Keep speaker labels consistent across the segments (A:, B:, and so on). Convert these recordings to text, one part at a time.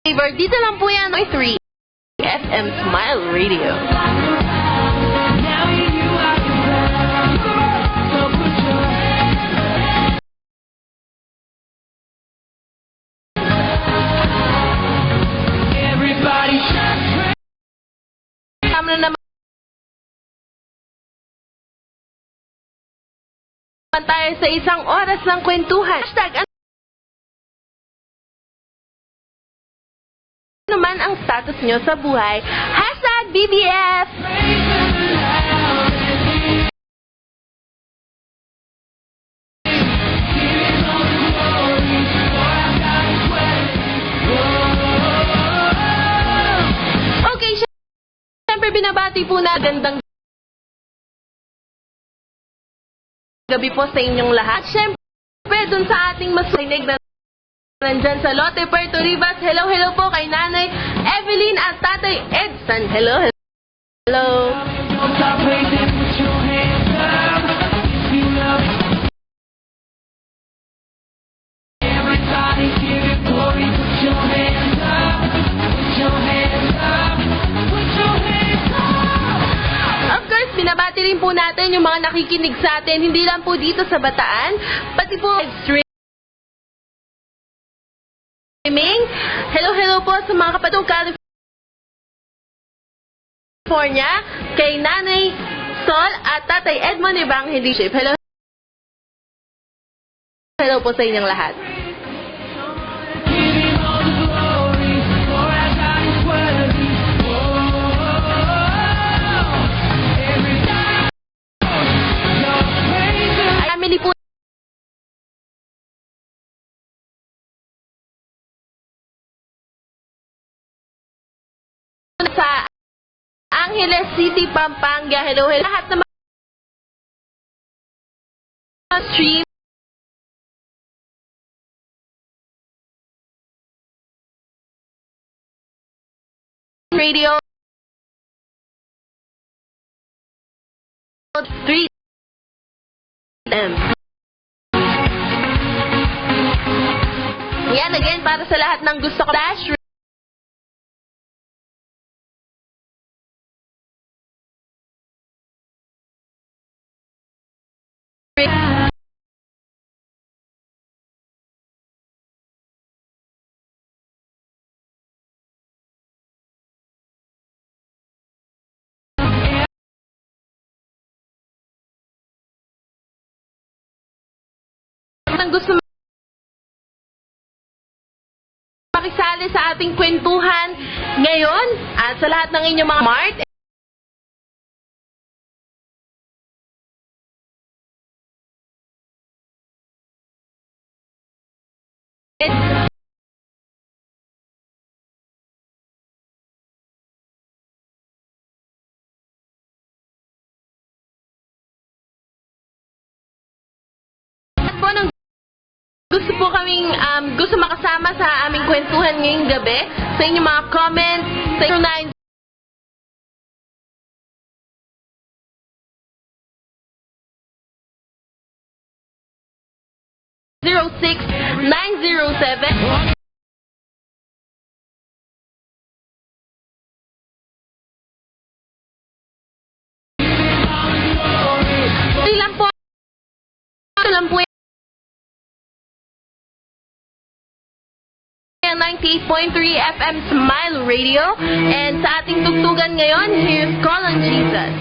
A: Favor, dito lang po yan, 3 FM Smile Radio. Tama na naman tayo sa isang oras ng kwentuhan. Hashtag, ano naman ang status nyo sa buhay? Hashtag BBF! Okay, syempre binabati po na gandang gabi po sa inyong lahat. Syempre, dun sa ating masinig na nandyan sa Lote, Puerto Rivas. Hello, hello po kay Nanay Evelyn at Tatay Edson. Hello, hello. Binabati rin po natin yung mga nakikinig sa atin, hindi lang po dito sa Bataan, pati po streaming. Hello, hello po sa mga kapatong California, kay Nanay Sol at Tatay Edmond Evangeliship. Hello, hello po sa inyong lahat. Family po sa Angeles City, Pampanga. Hello, hello. Lahat naman stream radio 3 Yan, again, para sa lahat ng gusto ko dash ng gusto makisali sa ating kwentuhan ngayon at sa lahat ng inyong mga mart. At po ng gusto po kaming gusto makasama sa aming kwentuhan ngayong gabi, sa inyong mga comments, sa 0906-907 lang po 98.3 FM Smile Radio. And sa ating tugtugan ngayon, here's Call on Jesus.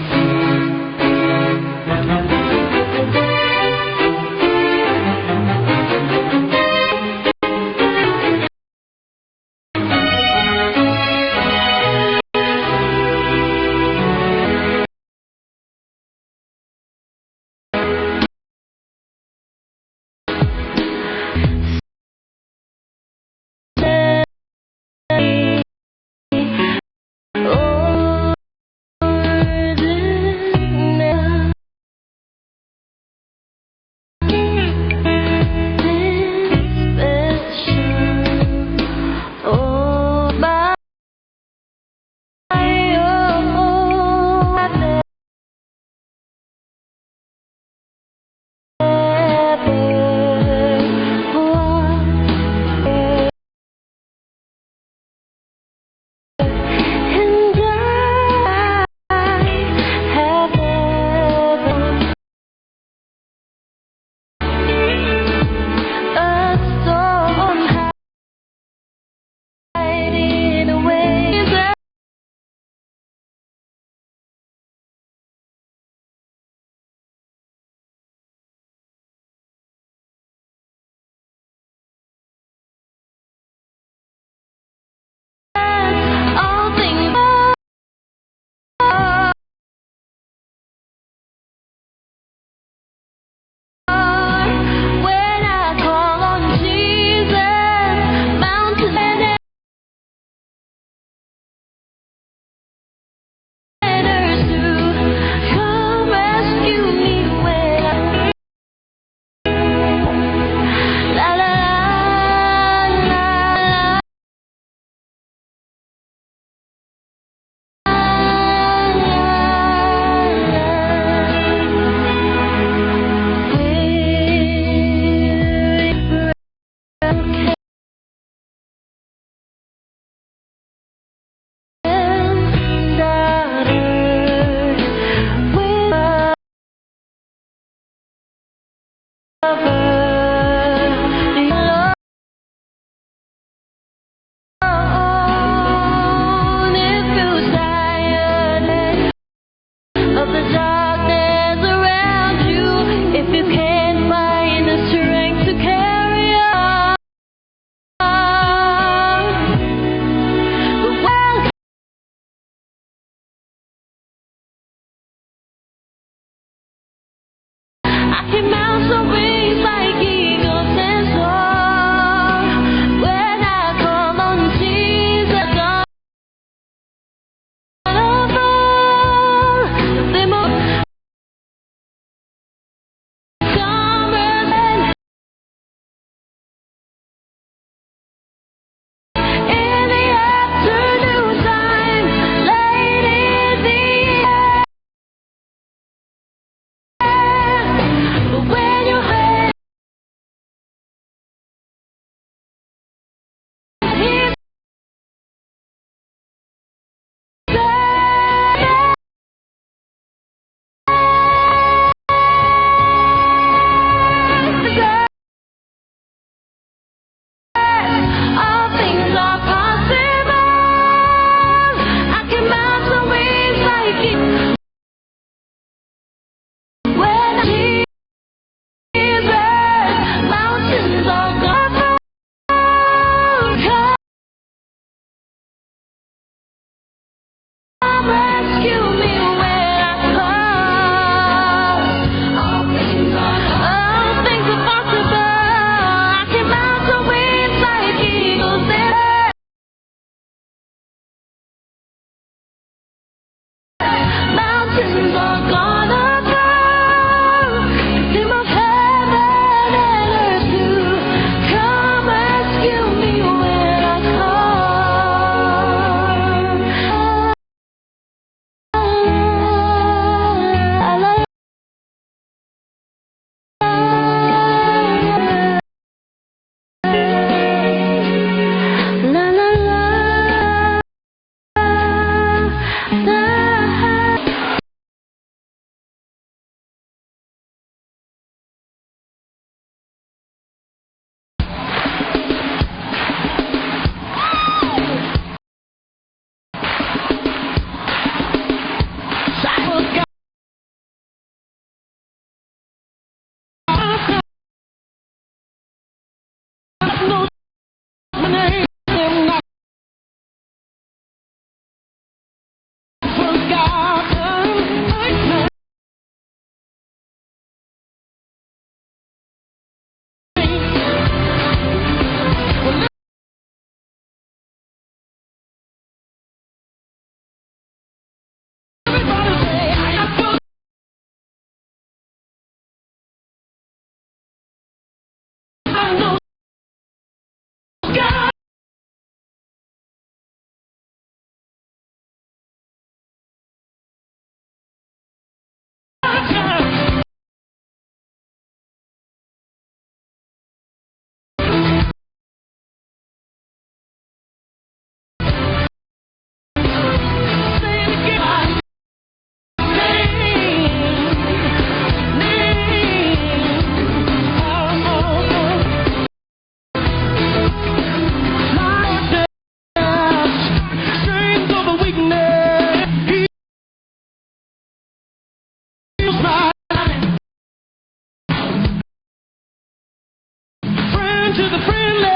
B: To the friendless.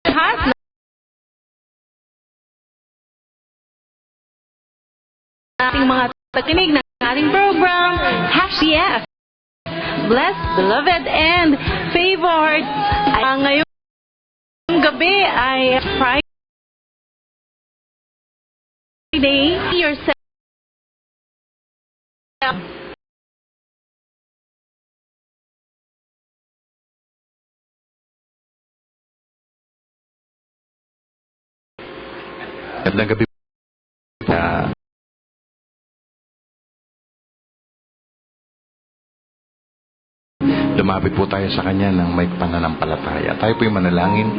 A: Lahat ng ating mga takinig ng ating program, #BF. Blessed, beloved, and favored. Ngayong gabi ay Friday. Yourself.
C: Magandang gabi po. Lumapit po tayo sa Kanya ng may pananampalataya. Tayo po'y manalangin.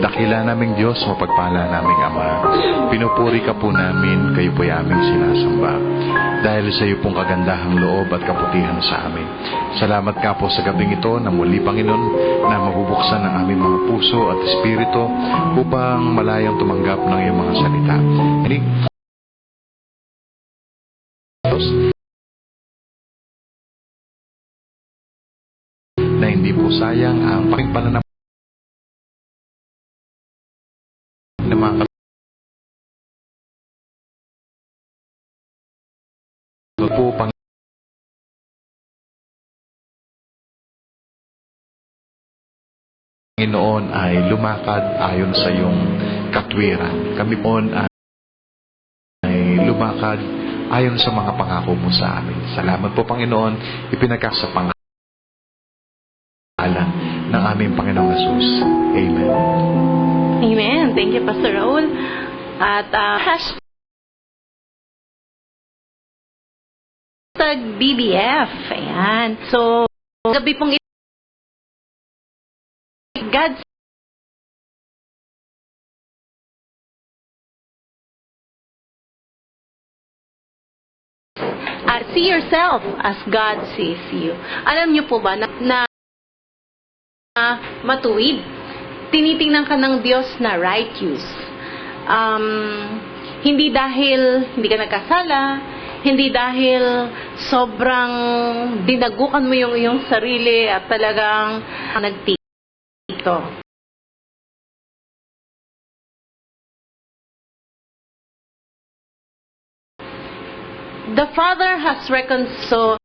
C: Dakila naming Diyos, mapagpala naming Ama. Pinupuri ka po namin, kayo po'y aming sinasamba. Dahil sa iyo pong kagandahang loob at kaputihan sa amin. Salamat ka po sa gabing ito na muli, Panginoon, na mabubuksan ang aming mga puso at espiritu upang malayang tumanggap ng iyong mga salita. Na hindi po sayang ang pakingpananap ng mga po, Panginoon, ay lumakad ayon sa iyong katwiran. Kami po ay lumakad ayon sa mga pangako mo sa amin. Salamat po, Panginoon, ipinagkasa pangalan ng aming Panginoong Jesus. Amen.
A: Amen. Thank you, Pastor Raul. At #BBF. Ayan. So, gabi pong God see yourself as God sees you. Alam niyo po ba na matuwid? Tinitingnan ka ng Diyos na righteous. Hindi dahil hindi ka nagkasala, hindi dahil sobrang dinagukan mo yung iyong sarili at talagang nagtito. The Father has reconciled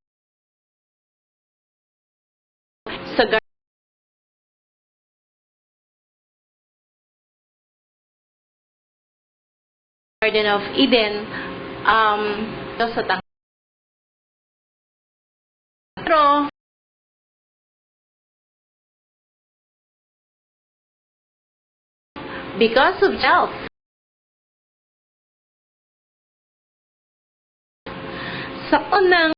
A: sa Garden of Eden, sa pero because of self. Sa unang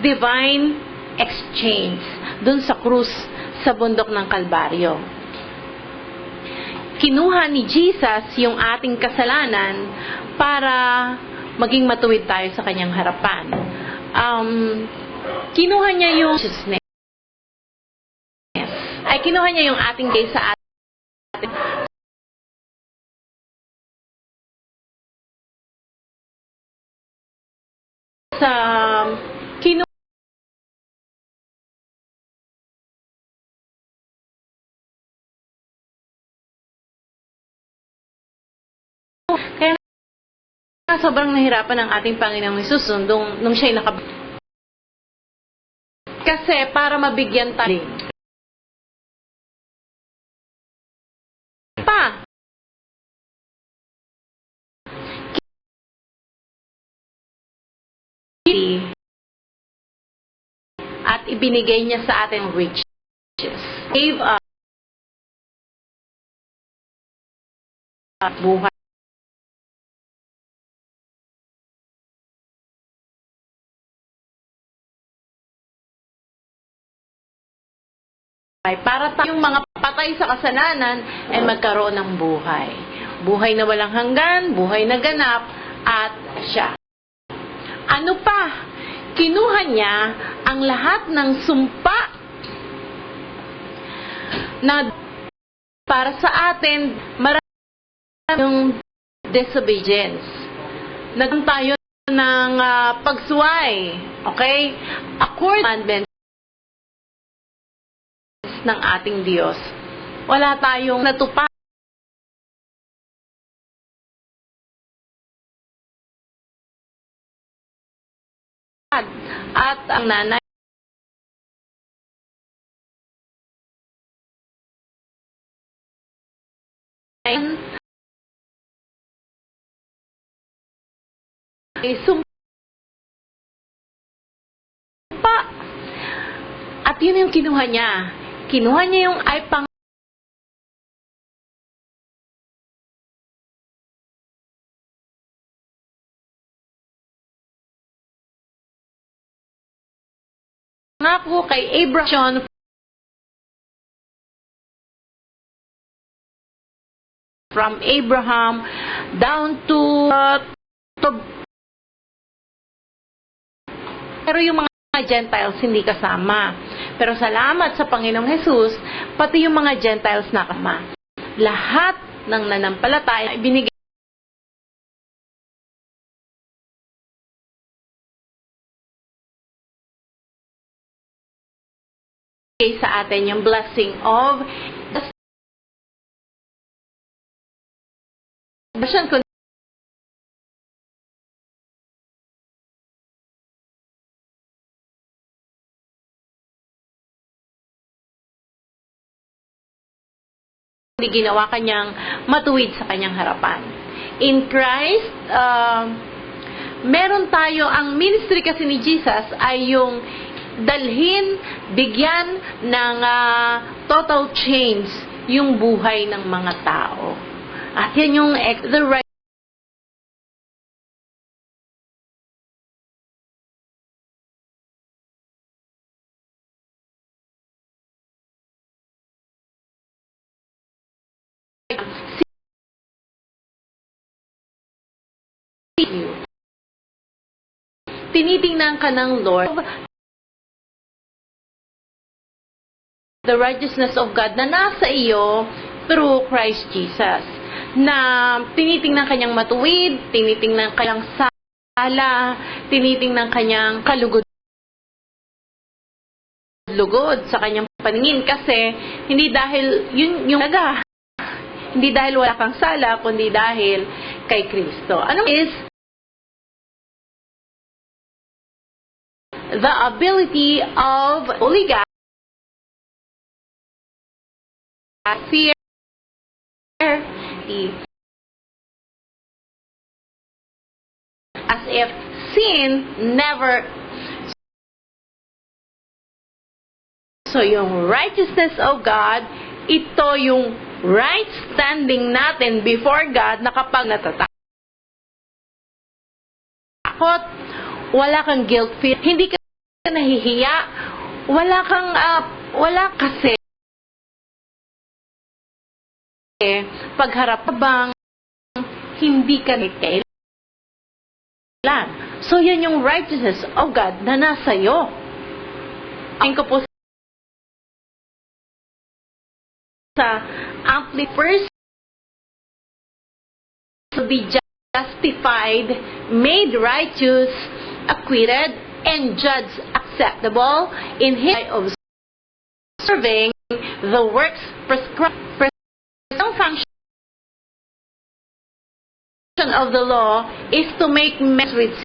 A: divine exchange dun sa krus sa bundok ng Kalbaryo. Kinuha ni Jesus yung ating kasalanan para maging matuwid tayo sa kanyang harapan. Kinuha niya yung righteousness. Kinuha niya yung ating day sa ating sa kinuha kaya sobrang nahirapan ng ating Panginoong Hesus nung siya'y kasi para mabigyan tayo pa at ibinigay niya sa ating riches. Gave us buhay. Para tayong mga patay sa kasalanan ay magkaroon ng buhay. Buhay na walang hanggan, buhay na ganap, at siya. Ano pa? Kinuha niya ang lahat ng sumpa na para sa atin maraming disobedience. Nagkaroon tayo ng pagsuway. Okay? According ng ating Diyos. Wala tayong natupad. At ang nanay ay sumpa. At yun yung kinuha niya. Kinuha niya yung ay pang ngako kay Abraham from Abraham down to pero yung mga Gentiles hindi kasama. Pero salamat sa Panginoong Hesus, pati yung mga Gentiles na kasama. Lahat ng nanampalataya ibinigay sa atin yung blessing of kung ginawa kanyang matuwid sa kanyang harapan. In Christ, meron tayo, ang ministry kasi ni Jesus ay yung dalhin, bigyan ng total change yung buhay ng mga tao. At yan yung the right tinitingnan ka ng Lord the righteousness of God na nasa iyo through Christ Jesus. Na tinitingnan kanyang matuwid, tinitingnan kanyang sala, tinitingnan kanyang kalugod-lugod sa kanyang paningin kasi hindi dahil yung naga, hindi dahil wala kang sala, kundi dahil kay Kristo. Ano is the ability of Holy God fear as if sin never So, yung righteousness of God, ito yung right standing natin before God na kapag natatakot, wala kang guilt feel, hindi ka nahihiya, wala kasi pagharap bang hindi ka kailan. So, yan yung righteousness of God na nasa iyo. Ang ko po sa Amplified, to be justified, made righteous, acquitted, and judged acceptable in His eye of serving the works prescribed. The function of the law is to make men with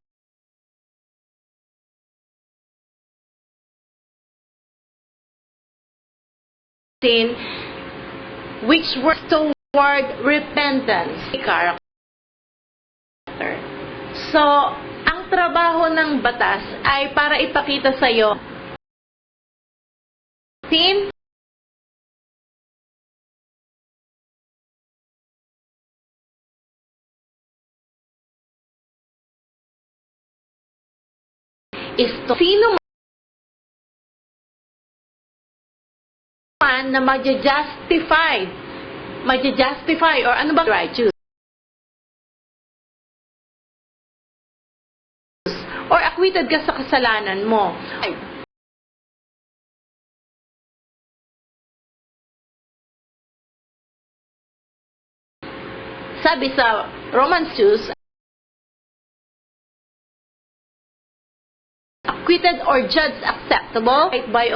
A: sin, which works toward repentance. Character. So, ang trabaho ng batas ay para ipakita sa iyo sin, is to sino man na magja-justify or ano ba righteous or acquitted ka sa kasalanan mo. Sabi sa Romans 2, acquitted or judged acceptable by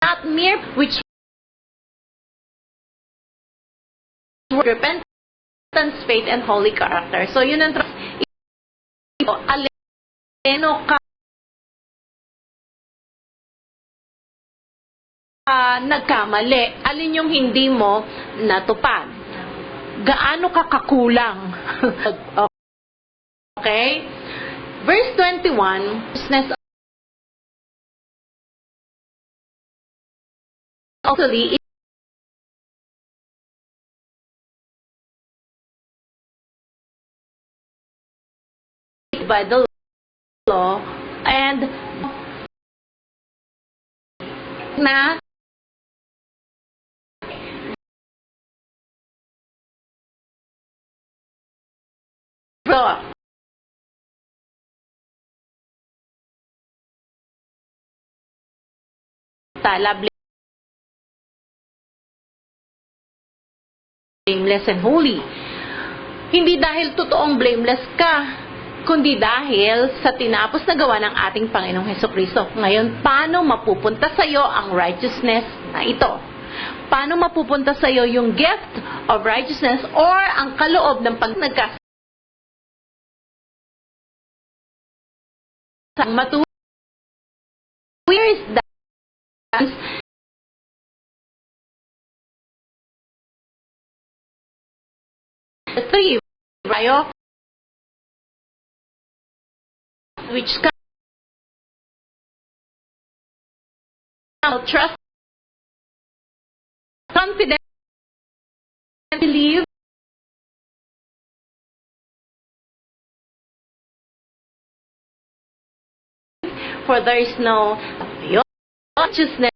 A: not mere which repentance, faith, and holy character. So, yun ang alino ka nagkamali. Alin yung hindi mo natupad? Gaano ka kakulang? Okay? Verse 21, business actually by the law and na blameless and holy. Hindi dahil totoong blameless ka, kundi dahil sa tinapos na gawa ng ating Panginoong Hesukristo. Ngayon, paano mapupunta sa iyo ang righteousness na ito? Paano mapupunta sa iyo yung gift of righteousness or ang kaloob ng pagnagkas? Where is that? The three, right? Which come trust, confident, believe, for there is no righteousness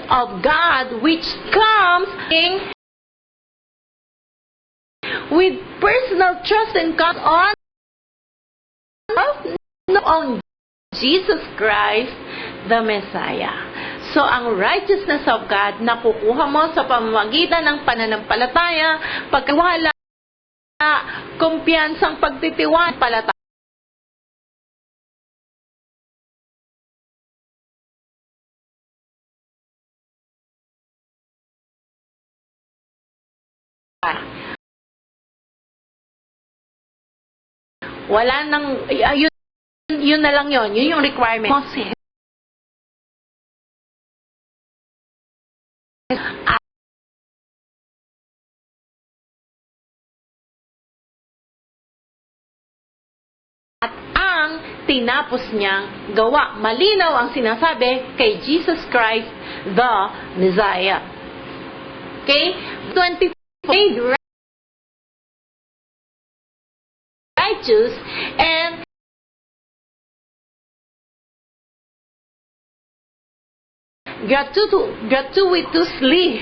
A: of God which comes in with personal trust and confidence on Jesus Christ, the Messiah. So, ang righteousness of God, nakukuha mo sa pamamagitan ng pananampalataya, pagkawala, kumpiyansang pagtitiwala, palataya. Wala nang, ayun yun na lang yun. Yun yung requirement. Moses. At ang tinapos niyang gawa. Malinaw ang sinasabi kay Jesus Christ, the Messiah. Okay? 24, righteous, and gratuitously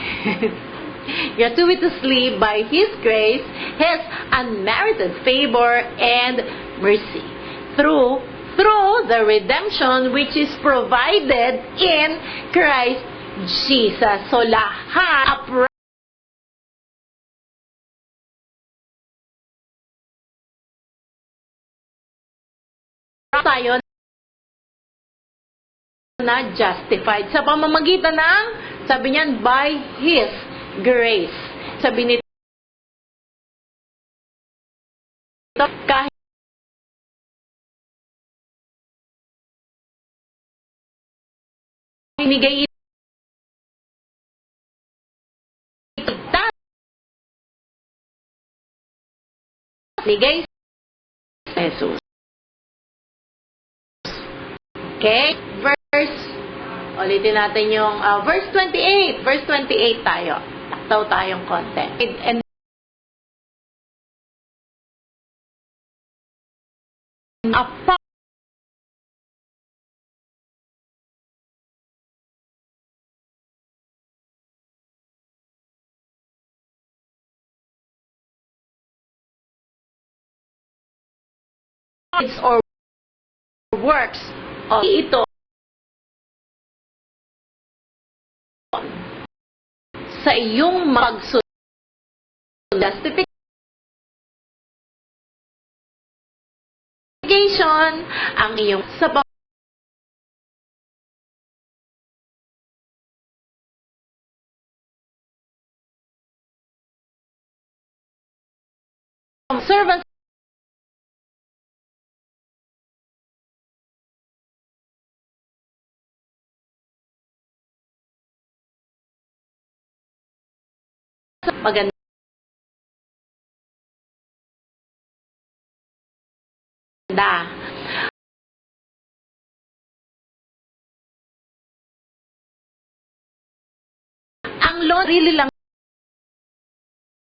A: gratuitously by His grace, His unmerited favor and mercy through the redemption which is provided in Christ Jesus. So lahat tayo na justified sa pamamagitan ng, sabi niyan, by His grace. Sabi nito, kahit binigay binigay Jesus. Okay? Ulitin natin yung verse 28. Verse 28 tayo. Taktaw tayong konti. And upon or works of ito sa iyong magsunod justification ang iyong sa servants maganda. Ang Lord really lang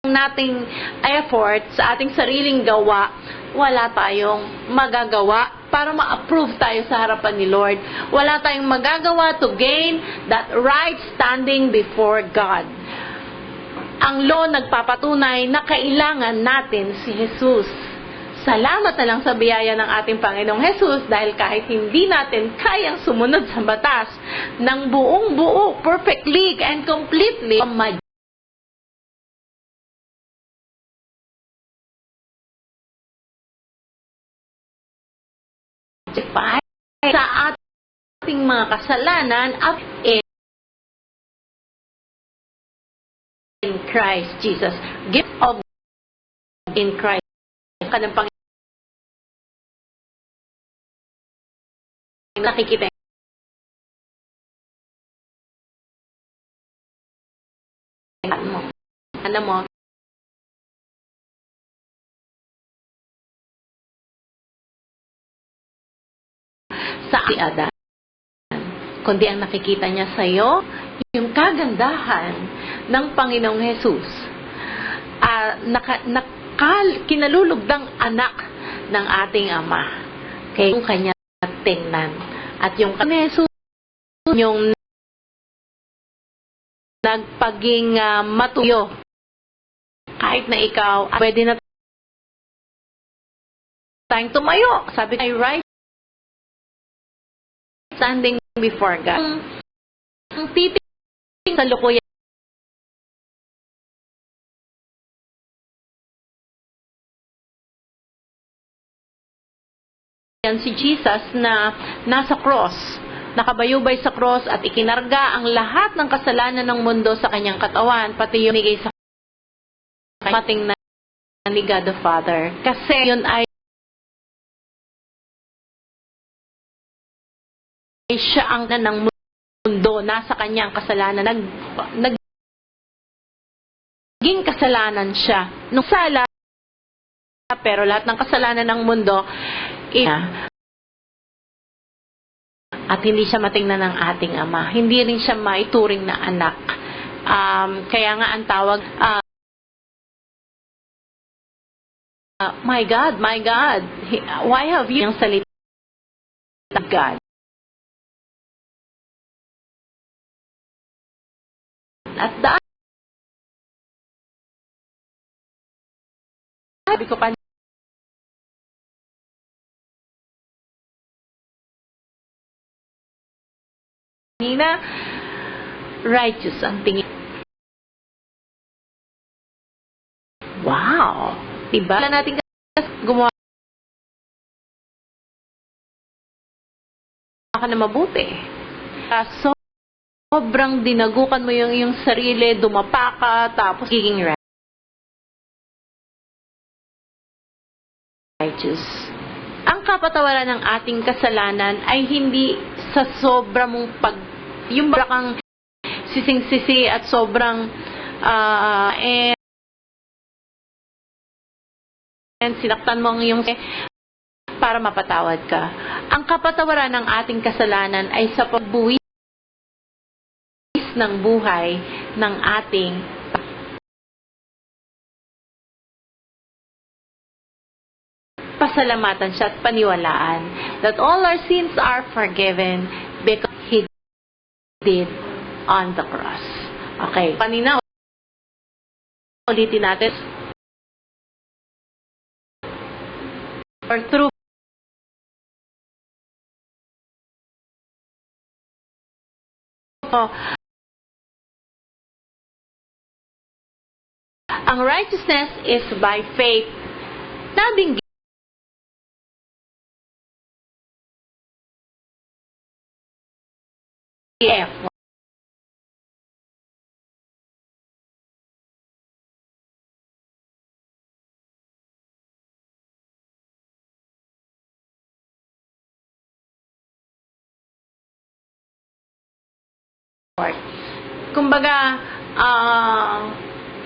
A: nating effort sa ating sariling gawa, wala tayong magagawa para ma-approve tayo sa harapan ni Lord. Wala tayong magagawa to gain that right standing before God. Ang law nagpapatunay na kailangan natin si Jesus. Salamat na lang sa biyaya ng ating Panginoong Jesus dahil kahit hindi natin kayang sumunod sa batas ng buong buo, perfectly and completely, sa ating mga kasalanan at in Christ Jesus. Gift of in Christ. Kanang Panginoon nakikita mo. Ano mo? Sa Adan. Kundi ang nakikita niya sa iyo, yung kagandahan ng Panginoong Jesus. Kinalulugdang anak ng ating Ama. Okay? Yung kanya tingnan. At yung Jesus, yung nagpaging matuyo. Kahit na ikaw, pwede na tayong tumayo. Sabi ay right standing before God. Ang titing sa lukuyan si Jesus na nasa cross, nakabayubay sa cross at ikinarga ang lahat ng kasalanan ng mundo sa kanyang katawan, pati yung nigay sa mating na ni God the Father. Kasi yun ay siya ang ng mundo, nasa kanya ang kasalanan, naging kasalanan siya. Nung sala, pero lahat ng kasalanan ng mundo, at hindi siya matingnan ng ating Ama. Hindi rin siya maituring na anak. Kaya nga ang tawag, my God, why have you yung salita ng God? At sabi ko kanina, righteous ang tingin. Wow! Diba? Wala natin gumawa ka na mabuti. Sobrang dinagukan mo yung sarili, dumapa ka, tapos giging righteous. Ang kapatawaran ng ating kasalanan ay hindi sa sobra mong yung kang sising-sisi at sobrang sinaktan mo ang iyong para mapatawad ka. Ang kapatawaran ng ating kasalanan ay sa pagbuwis ng buhay ng ating pasalamatan siya at paniwalaan that all our sins are forgiven because He did on the cross. Okay. Kanina, ulitin natin. Or through ang righteousness is by faith. Nabing effort. Kumbaga,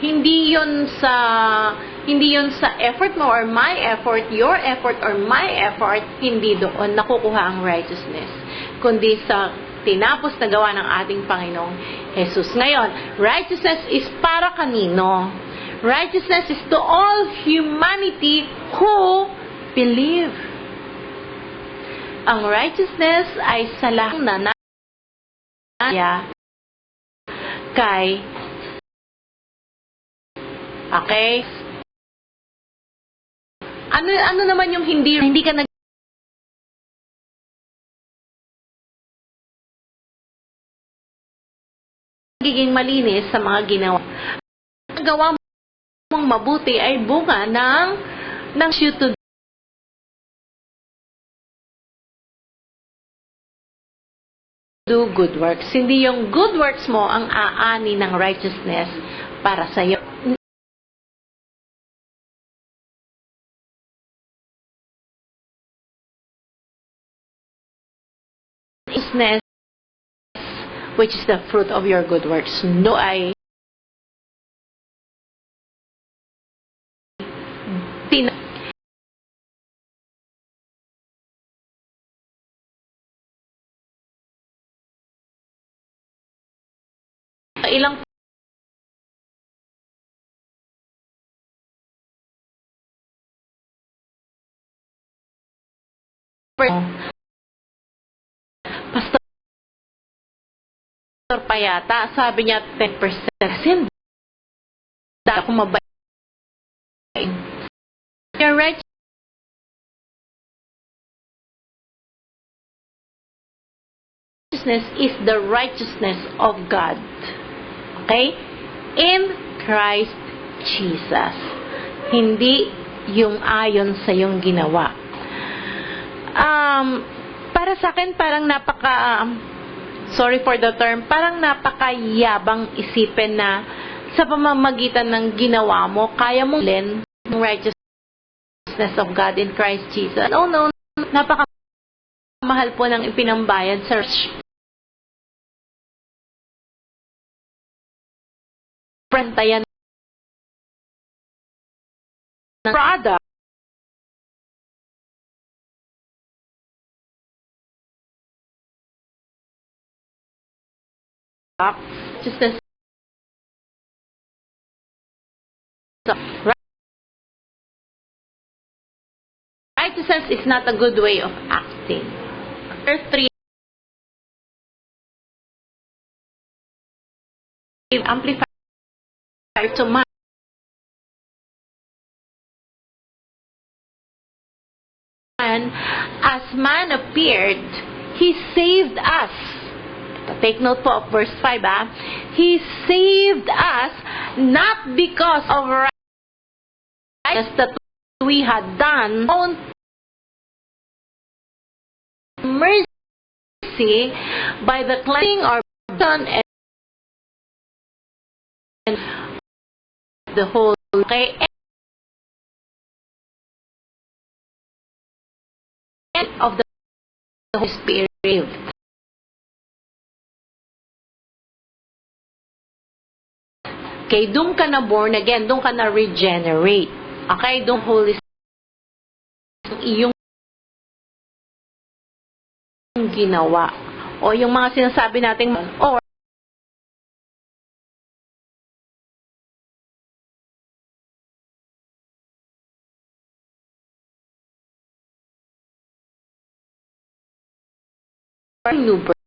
A: hindi yun sa effort mo or my effort, your effort or my effort, hindi doon nakukuha ang righteousness, kundi sa tinapos na gawa ng ating Panginoong Jesus. Ngayon, righteousness is para kanino? Righteousness is to all humanity who believe. Ang righteousness ay sa lahat na kay okay? Ano naman yung hindi ka nagiging malinis sa mga ginawa. Ang gawa mong mabuti ay bunga ng you to do good works. Hindi yung good works mo ang aani ng righteousness para sa iyo. Righteousness, which is the fruit of your good works. No, ilang Pastor Payata, sabi niya 10%. Kasi dahil ako mabait. Your righteousness is the righteousness of God. Okay? In Christ Jesus. Hindi yung ayon sa yung ginawa. Para sa akin, parang sorry for the term, parang napakayabang isipin na sa pamamagitan ng ginawa mo, kaya mong len ng righteousness of God in Christ Jesus. No, napakamali napamahal po ng ipinambayad sa prentayan ng product. Just as righteousness is not a good way of acting. Verse 3, amplified to man. As man appeared, he saved us. Take note po of verse 5. He saved us not because of righteousness that we had done, own mercy by the cleansing our Son and the whole. Okay, and of the Holy Spirit. Okay, doon ka na born again, doon ka na regenerate. Okay, doon Holy Spirit, iyong ginawa. O yung mga sinasabi natin, or new birth,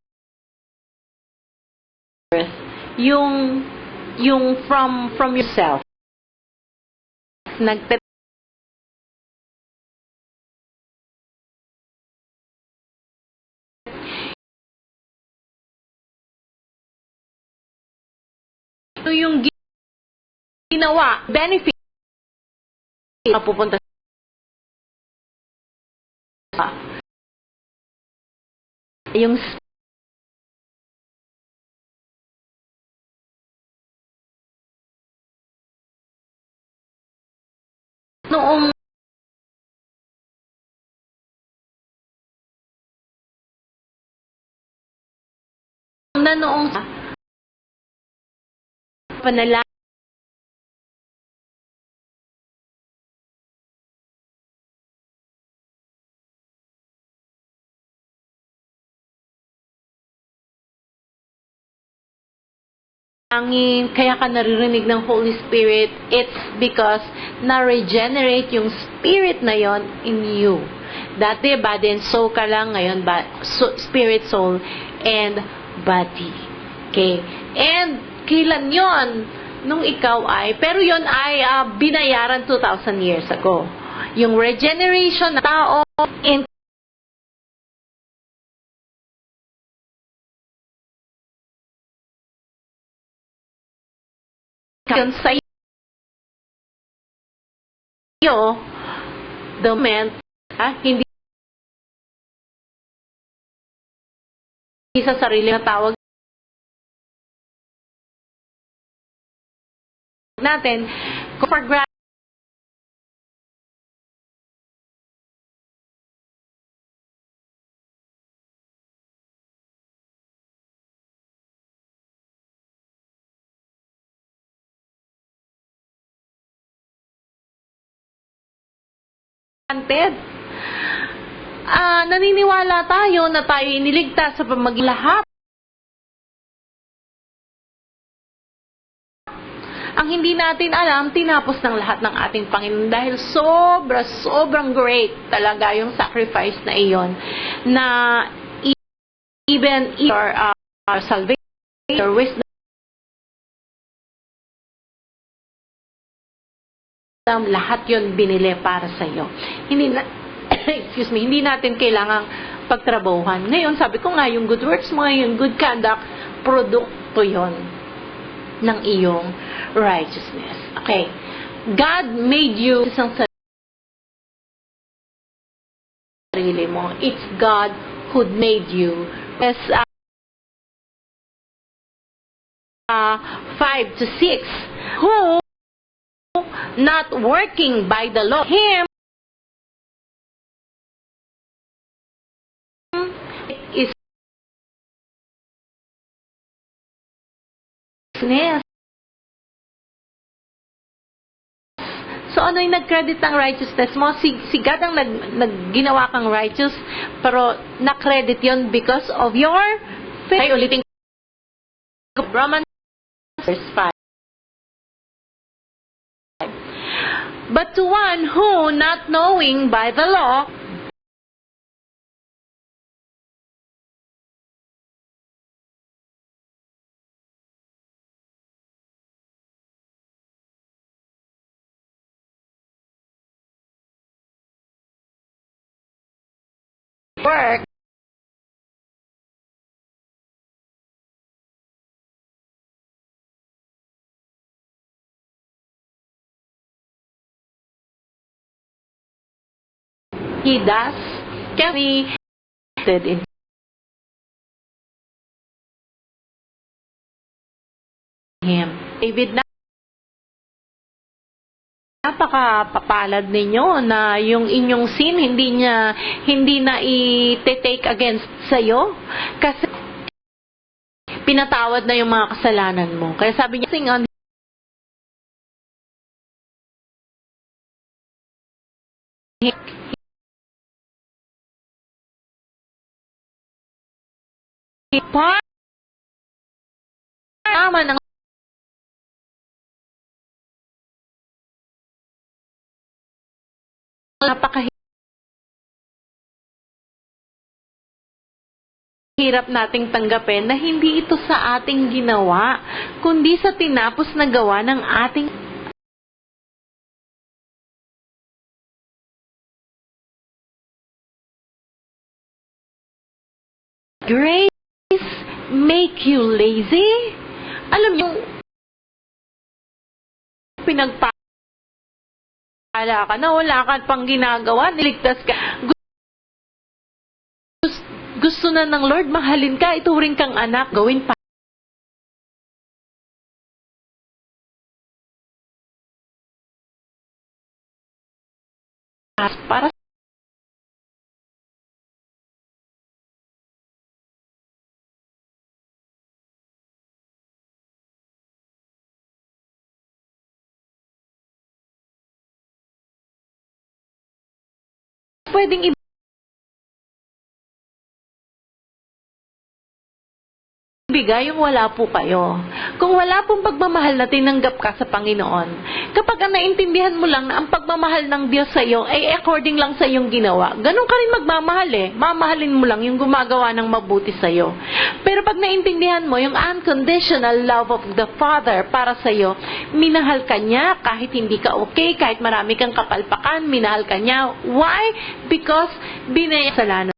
A: yung from yourself, ito yung ginawa, benefit, mapupunta sa yung noong panalangin kaya ka naririnig ng Holy Spirit, it's because na-regenerate yung Spirit na yon in you. Dati, body and soul ka lang, ngayon, spirit, soul, and body. Okay? And, kailan yon? Nung ikaw ay, pero yon ay binayaran 2,000 years ago. Yung regeneration ng tao, in sa iyo, the moment, hindi sa sarili na tawag natin, for granted, naniniwala tayo na tayo iniligtas sa pamaglahat. Ang hindi natin alam, tinapos ng lahat ng ating Panginoon dahil sobrang great talaga yung sacrifice na iyon, na even your salvation, your wisdom, lahat yon binili para sa iyo. Hindi na hindi natin kailangang pagtrabahuhan. Ngayon, sabi ko nga, yung good works mo, yung good conduct, produkto yon ng iyong righteousness. Okay. God made you isang sarili mo. It's God who made you. Yes, 5 to 6. Who not working by the law, him
D: So ano yung nag-credit ng righteousness mo? Si God ang ginawa kang righteous, pero na-credit yon because of your faith. Ay, ulitin ko. Romans verse 5. But to one who, not knowing by the law, work, he does carry in him. David, napakapapalad ninyo na yung inyong sin hindi na i-take against sa'yo kasi pinatawad na yung mga kasalanan mo. Kaya sabi niya, sing on naman ang napakahirap nating tanggapin na hindi ito sa ating ginawa, kundi sa tinapos na gawa ng ating grace make you lazy? Alam niyo, pinagpala ka na, wala ka pang ginagawa, niligtas ka. Gusto na ng Lord, mahalin ka, ituring kang anak, gawin pa. Para pwedeng ibigay yung wala po kayo. Kung wala pong pagmamahal na tinanggap ka sa Panginoon, kapag naintindihan mo lang na ang pagmamahal ng Diyos sa iyo ay according lang sa iyong ginawa, ganun ka rin magmamahal Mamahalin mo lang yung gumagawa ng mabuti sa iyo. Pero pag naintindihan mo yung unconditional love of the Father para sa iyo, minahal ka niya kahit hindi ka okay, kahit marami kang kapalpakan, minahal ka niya. Why? Because binayasalanan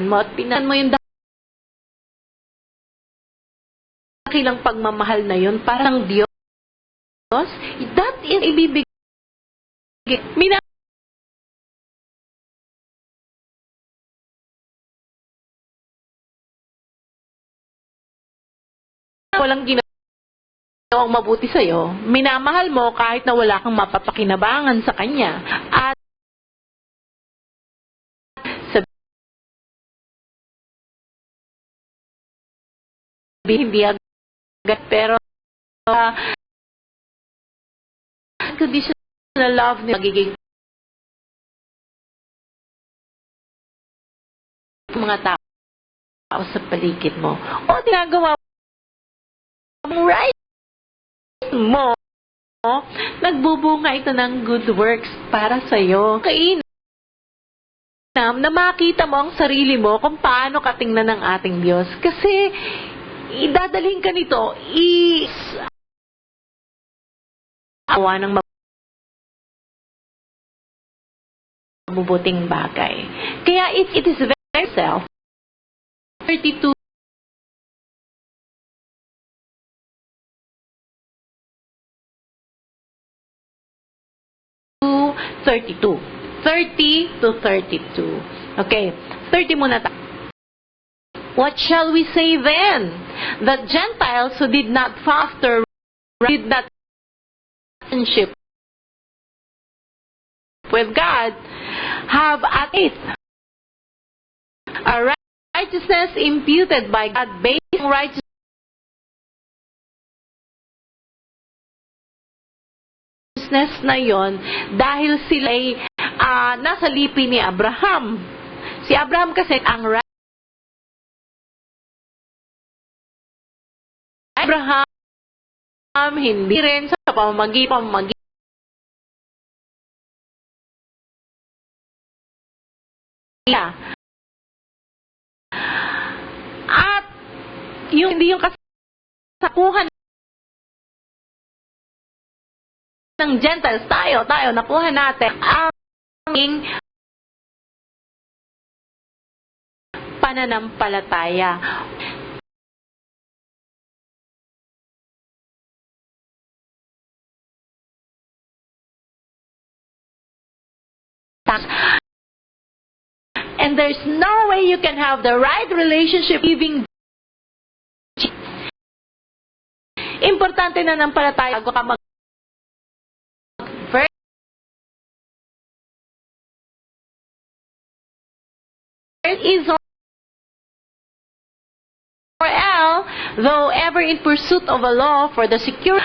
D: mo at pinan mo yung dakilang pagmamahal na yun para ng Diyos. That is ibibigay. Walang ginawang mabuti sa'yo. Minamahal mo kahit na wala kang mapapakinabangan sa Kanya. At hindi agad, pero unconditional love na magiging mga tao sa paligid mo. O ginagawa mo right mo, nagbubunga ito ng good works para sa iyo. Kainam na makita mo ang sarili mo kung paano katingnan ng ating Diyos. Kasi idadalhin ka nito awa ng mabubuting bagay. Kaya it is very self 32 30 to 32. Okay, 30 muna tayo. What shall we say then? That Gentiles who did not foster, did not relationship with God, have at faith a righteousness imputed by God based on righteousness righteousness na yon dahil sila ay nasa lipi ni Abraham. Si Abraham kasi ang Abraham hindi rin sa pamamagitan at hindi yung kasakuhan ng Gentiles, tayo nakuha natin ang pananampalataya. And there's no way you can have the right relationship living. Importante na ng palataya bago ka is or L, though ever in pursuit of a law for the secure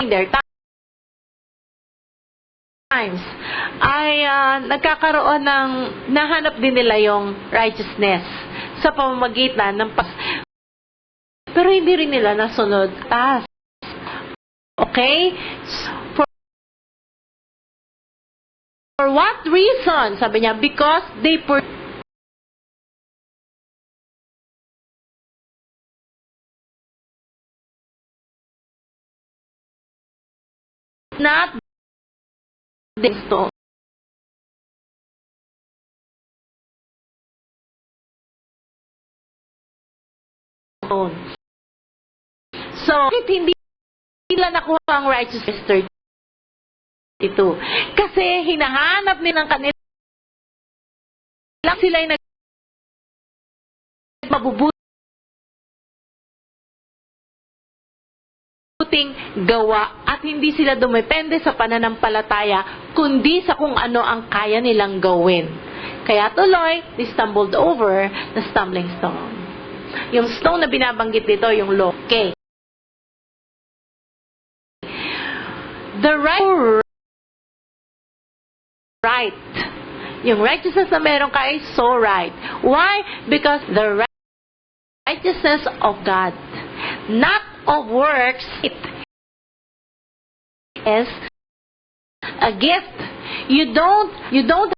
D: their times ay nagkakaroon ng nahanap din nila yung righteousness sa pamamagitan ng pero hindi rin nila nasunod task. Okay? For what reason? Sabi niya, because they not this to. So, hindi nila nakuha ang righteousness 32. Kasi hinahanap nila ng kanila sila ay mabubuting gawa at hindi sila dumepende sa pananampalataya kundi sa kung ano ang kaya nilang gawin. Kaya tuloy, they stumbled over the stumbling stone. Yung stone na binabanggit dito, yung law. Okay. The right. Yung righteousness na meron ka is so right. Why? Because the righteousness of God, not of works, it is a gift. You don't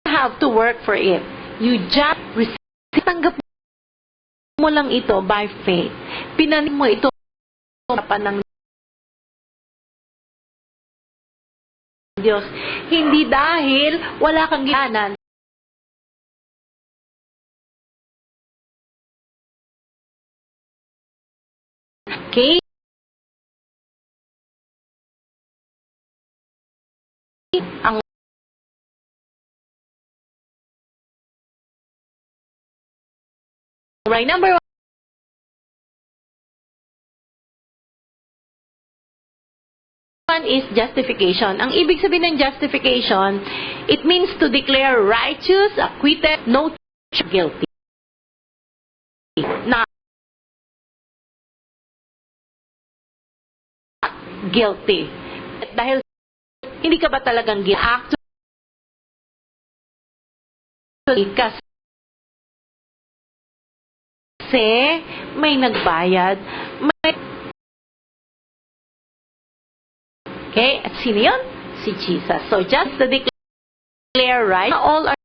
D: have to work for it. You just receive. Tanggap mo lang ito by faith. Pinanin mo ito ng Diyos. Hindi dahil wala kang ginanan. Okay? Ang right number one is justification. Ang ibig sabihin ng justification, it means to declare righteous, acquitted, no guilty. Not guilty. Dahil hindi ka ba talagang guilty? Actually, kasi may nagbayad, okay, at sino yun? Si Jesus. So just to declare right, all are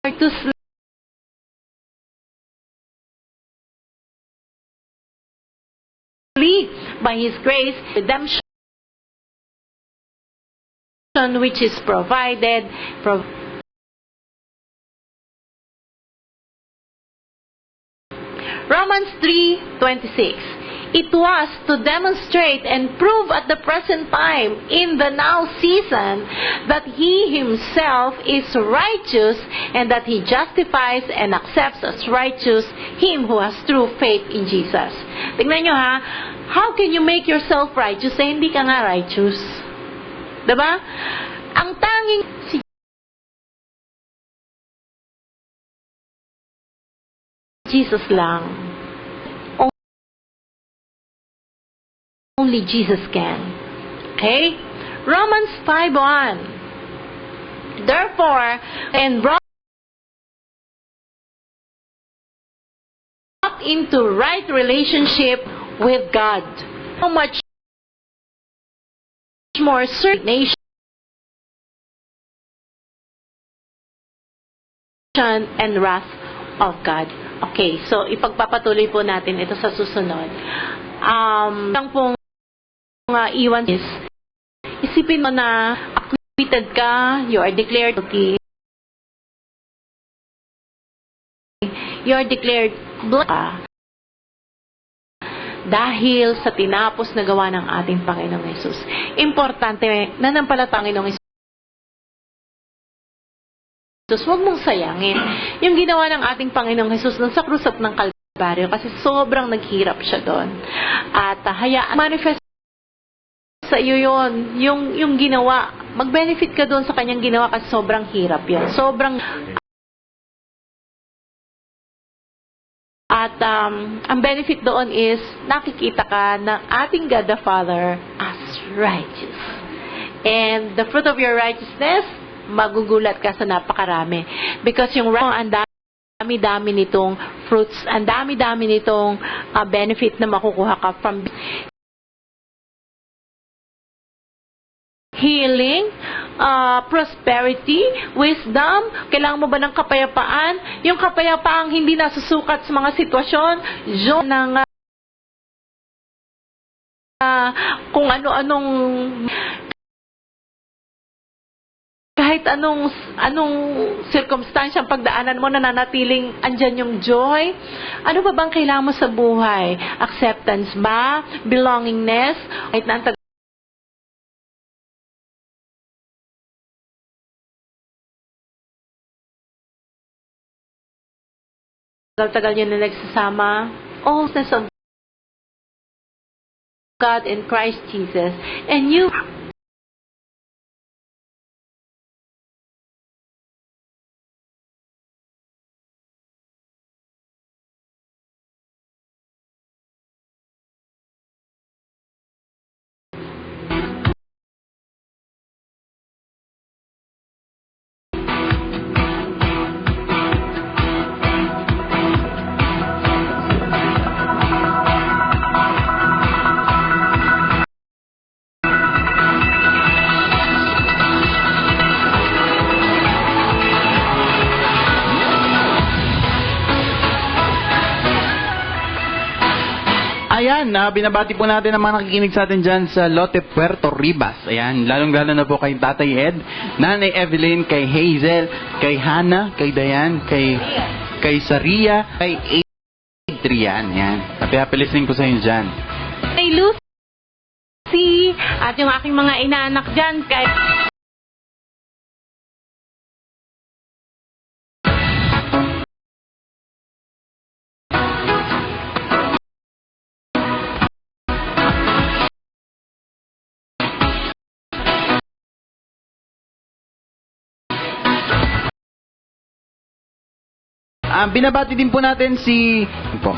D: to sleep by His grace, redemption which is provided from Romans 3:26. It was to demonstrate and prove at the present time in the now season that He Himself is righteous and that He justifies and accepts as righteous him who has true faith in Jesus. Tingnan nyo ha, how can you make yourself righteous? Hindi ka nga righteous. Diba? Ang tanging si Jesus lang. Only Jesus can. Okay? Romans 5:1. Therefore, and brought into right relationship with God. How much more certain nation and wrath of God. Okay, so ipagpapatuloy po natin ito sa susunod. Ang pong iwan is, isipin mo na acquitted ka, you are declared guilty, you are declared blameless dahil sa tinapos na gawa ng ating Panginoong Hesus. Importante na nampalat Panginoong Hesus. Huwag mong sayangin yung ginawa ng ating Panginoong Hesus dun sa krus ng Kalbaryo kasi sobrang naghirap siya doon. At hayaan manifest sa iyo yun, yung ginawa. Mag-benefit ka doon sa kanyang ginawa kasi sobrang hirap yun. Sobrang At ang benefit doon is nakikita ka ng ating God the Father as righteous. And the fruit of your righteousness, magugulat ka sa napakarami. Because yung ang dami-dami nitong fruits, ang dami-dami nitong benefit na makukuha ka from healing, prosperity, wisdom. Kailangan mo ba ng kapayapaan? Yung kapayapaang hindi nasusukat sa mga sitwasyon, ng kung ano-anong kahit anong circumstance ang pagdaanan mo, nananatiling andyan yung joy. Ano ba bang kailangan mo sa buhay? Acceptance ba? Belongingness? Kahit na ang tagal-tagal nyo na nagsasama. Allness of God in Christ Jesus. And you
E: Ayan, binabati po natin ang mga nakikinig sa atin dyan sa Lote, Puerto Ribas. Ayan, lalong-lalo na po kay Tatay Ed, Nanay Evelyn, kay Hazel, kay Hannah, kay Dayan, kay Saria, kay Adrian. Ayan, happy listening po sa inyo dyan.
D: kay Lucy, at yung aking mga inaanak dyan, kay
E: Binabati din po natin si po.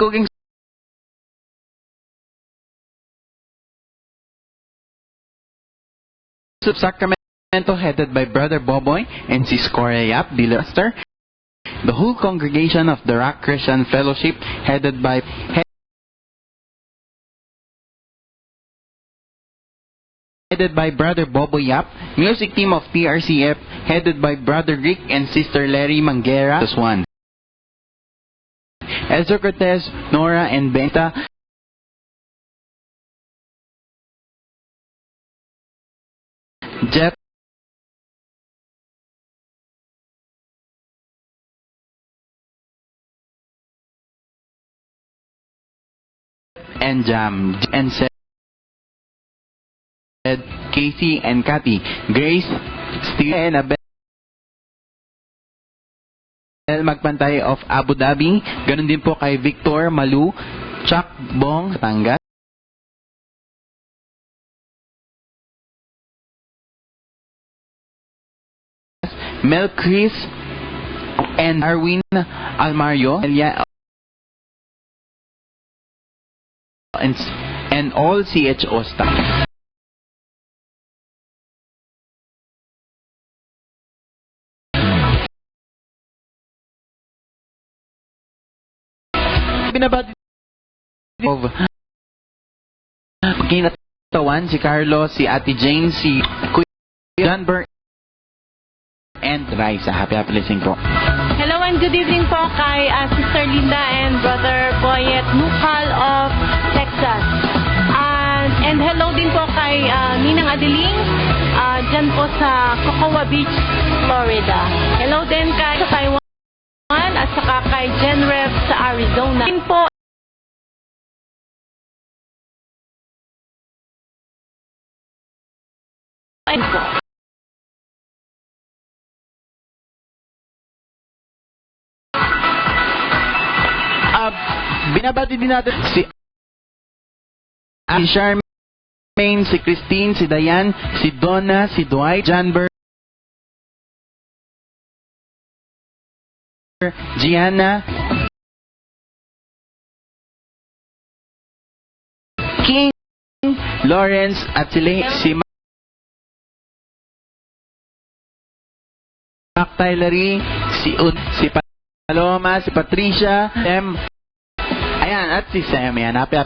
E: Cooking Soup Sacramento, headed by Brother Boboy and Sis Cora Yap, Dilaster. The whole congregation of the Rock Christian Fellowship, headed by headed by Brother Bobo Yap. Music team of PRCF, headed by Brother Rick and Sister Larry Manguera. This one. Ezra Cortez, Nora and Benta. Jeff and Jam and said Casey and Kathy, Grace, Steve and Abel Magpantay of Abu Dhabi. Ganun din po kay Victor Malu, Chuck Bong Tangas, Mel Chris and Arwin Almario, and all CHO staff. Binabati of Kinatawan, si Carlos, si Ate Jane, si Kuya John Burr, and Raisa. Happy listening po.
D: Hello and good evening po kay Sister Linda and Brother Boyet Nukal of Texas. And hello din po kay Ninang Adeling dyan po sa Cocoa Beach, Florida. Hello din kay sa Taiwan at saka kay Genrev sa Arizona. Din po po.
E: Binabati din natin si Charmaine, si Christine, si Diane, si Donna, si Dwight, John Burr, Gianna, King, Lawrence, at si Mac Tylery, si Paloma, si Patricia, ayan, at si Sam, yan. Happy.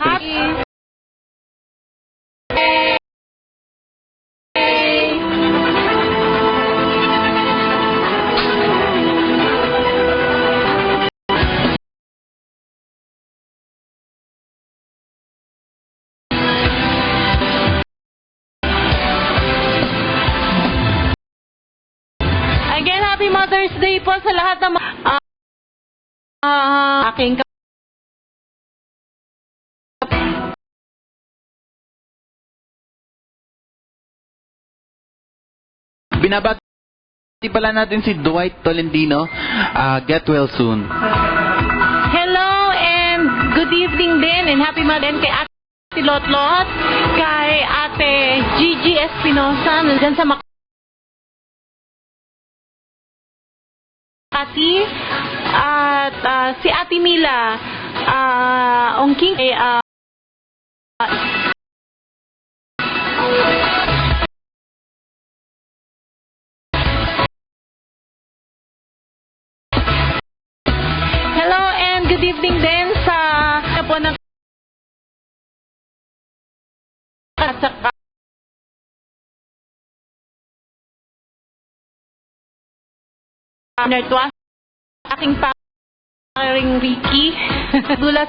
D: Again, Happy Mother's Day po sa lahat ng aking
E: Binabati pala natin si Dwight Tolentino. Get well soon.
D: hello and good evening din and happy Mother's Day kay Ate Lotlot, kay Ate Gigi Espinosa nandyan sa Makati, at si Ate Mila Ongking, hello and good evening din sa po ng at saka Nertwa, aking paring Ricky, Dula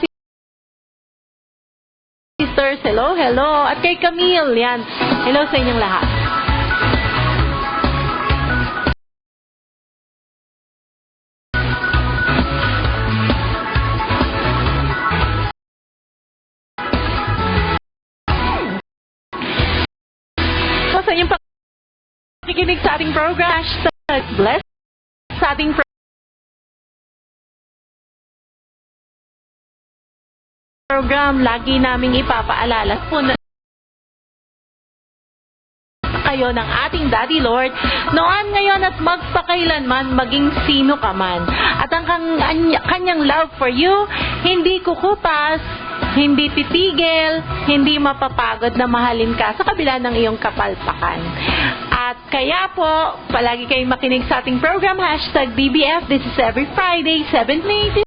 D: Sisters, hello, at kay Camille, yan, hello sa inyong lahat. Sa inyong pakikinig sa ating program, #bless sa ating program, lagi naming ipapaalala po na kayo ng ating Daddy Lord noon, ngayon at magpakailanman, maging sino ka man. At ang kanyang love for you, hindi kukupas, hindi titigil, hindi mapapagod na mahalin ka sa kabila ng iyong kapalpakan. At kaya po, palagi kayong makinig sa ating program, #BBF. This is every Friday, 7 to 8